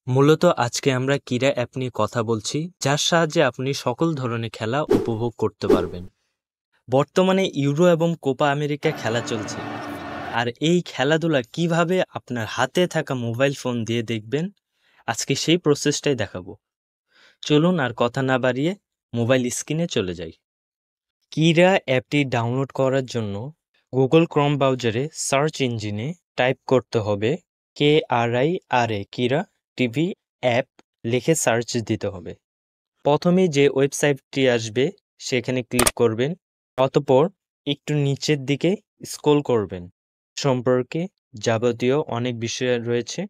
মূলত আজকে আমরা ক্রীড়া অ্যাপ নিয়ে কথা বলছি, যার সাহায্যে আপনি সকল ধরনের খেলা উপভোগ করতে পারবেন। বর্তমানে ইউরো এবং কোপা আমেরিকা খেলা চলছে, আর এই খেলাধুলা কিভাবে আপনার হাতে থাকা মোবাইল ফোন দিয়ে দেখবেন, আজকে সেই প্রসেসটাই দেখাবো। চলুন আর কথা না বাড়িয়ে মোবাইল স্ক্রিনে চলে যাই। ক্রীড়া অ্যাপটি ডাউনলোড করার জন্য গুগল ক্রোম ব্রাউজারে সার্চ ইঞ্জিনে টাইপ করতে হবে KRIRA ক্রীড়া টিভি অ্যাপ লিখে সার্চ দিতে হবে। প্রথমে যে ওয়েবসাইটটি আসবে সেখানে ক্লিক করবেন, অতঃপর একটু নিচের দিকে স্ক্রল করবেন। সম্পর্কে যাবতীয় অনেক বিষয় রয়েছে।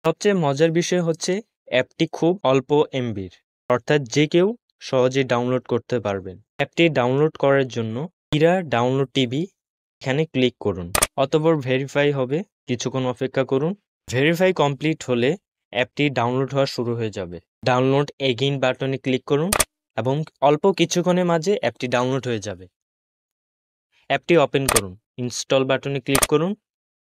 সবচেয়ে মজার বিষয় হচ্ছে অ্যাপটি খুব অল্প এমবির, অর্থাৎ যে কেউ সহজে ডাউনলোড করতে পারবেন। অ্যাপটি ডাউনলোড করার জন্য ক্রীড়া ডাউনলোড টিভি এখানে ক্লিক করুন, অতঃপর ভেরিফাই হবে, কিছুক্ষণ অপেক্ষা করুন। ভেরিফাই কমপ্লিট হলে অ্যাপটি ডাউনলোড হওয়া শুরু হয়ে যাবে। ডাউনলোড এগেইন বাটনে ক্লিক করুন এবং অল্প কিছুক্ষণের মাঝে অ্যাপটি ডাউনলোড হয়ে যাবে। অ্যাপটি ওপেন করুন, ইনস্টল বাটনে ক্লিক করুন,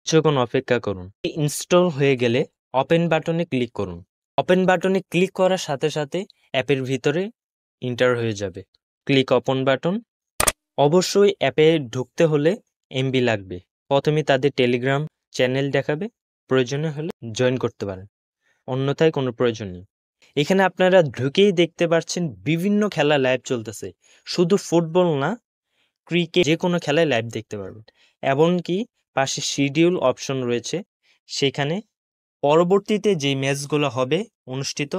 কিছুক্ষণ অপেক্ষা করুন। ইনস্টল হয়ে গেলে ওপেন বাটনে ক্লিক করুন। ওপেন বাটনে ক্লিক করার সাথে সাথে অ্যাপের ভিতরে এন্টার হয়ে যাবে। Click open button. অবশ্যই অ্যাপে ঢুকতে হলে এমবি লাগবে। প্রথমে তাদের টেলিগ্রাম চ্যানেল দেখাবে, প্রয়োজনে হলে জয়েন করতে পারেন, অন্যথায় কোনো প্রয়োজন নেই। এখানে আপনারা ঢুকেই দেখতে পাচ্ছেন বিভিন্ন খেলা লাইভ চলতেছে। শুধু ফুটবল না, ক্রিকেট, যে কোনো খেলায় লাইভ দেখতে পারবেন। এমনকি পাশে শিডিউল অপশন রয়েছে, সেখানে পরবর্তীতে যে ম্যাচগুলো হবে অনুষ্ঠিত,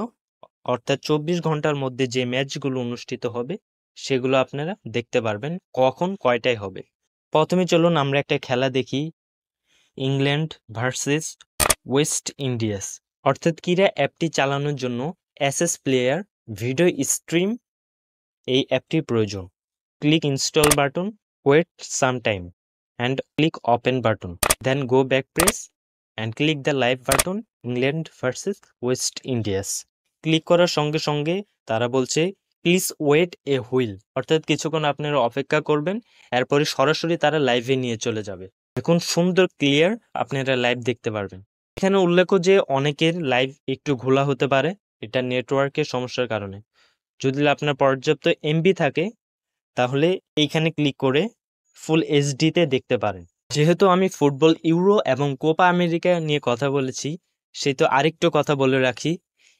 অর্থাৎ 24 ঘন্টার মধ্যে যে ম্যাচগুলো অনুষ্ঠিত হবে সেগুলো আপনারা দেখতে পারবেন কখন কয়টায় হবে। প্রথমে চলুন আমরা একটা খেলা দেখি, ইংল্যান্ড ভার্সেস ওয়েস্ট ইন্ডিয়াস। অর্থাৎ ক্রীড়া অ্যাপটি চালানোর জন্য এসএস প্লেয়ার ভিডিও স্ট্রিম এই অ্যাপটির প্রয়োজন। Click install button, wait some time and click open button, then go back press and click the live button England versus West Indies. Click করার সঙ্গে সঙ্গে তারা বলছে প্লিজ ওয়েট এ হুইল, অর্থাৎ কিছুক্ষণ আপনারা অপেক্ষা করবেন, এরপরে সরাসরি তারা লাইভে নিয়ে চলে যাবে। এখন সুন্দর ক্লিয়ার আপনারা লাইভ দেখতে পারবেন। এখানে উল্লেখ্য যে অনেকের লাইভ একটু ঘোলা হতে পারে, এটা নেটওয়ার্কের সমস্যার কারণে। যদি আপনার পর্যাপ্ত এমবি থাকে তাহলে এইখানে ক্লিক করে ফুল এইচডিতে দেখতে পারেন। যেহেতু আমি ফুটবল ইউরো এবং কোপা আমেরিকা নিয়ে কথা বলেছি, সেহেতু আরেকটু কথা বলে রাখি।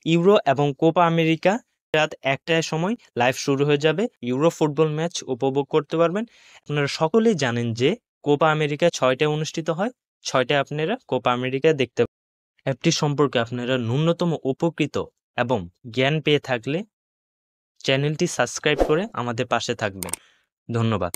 ইউরো এবং কোপা আমেরিকা রাত 1টার সময় লাইভ শুরু হয়ে যাবে। ইউরো ফুটবল ম্যাচ উপভোগ করতে পারবেন। আপনারা সকলেই জানেন যে কোপা আমেরিকা 6টায় অনুষ্ঠিত হয়, 6টায় আপনারা কোপা আমেরিকা দেখতে পারেন। অ্যাপটি সম্পর্কে আপনারা ন্যূনতম উপকৃত এবং জ্ঞান পেয়ে থাকলে চ্যানেলটি সাবস্ক্রাইব করে আমাদের পাশে থাকবেন। ধন্যবাদ।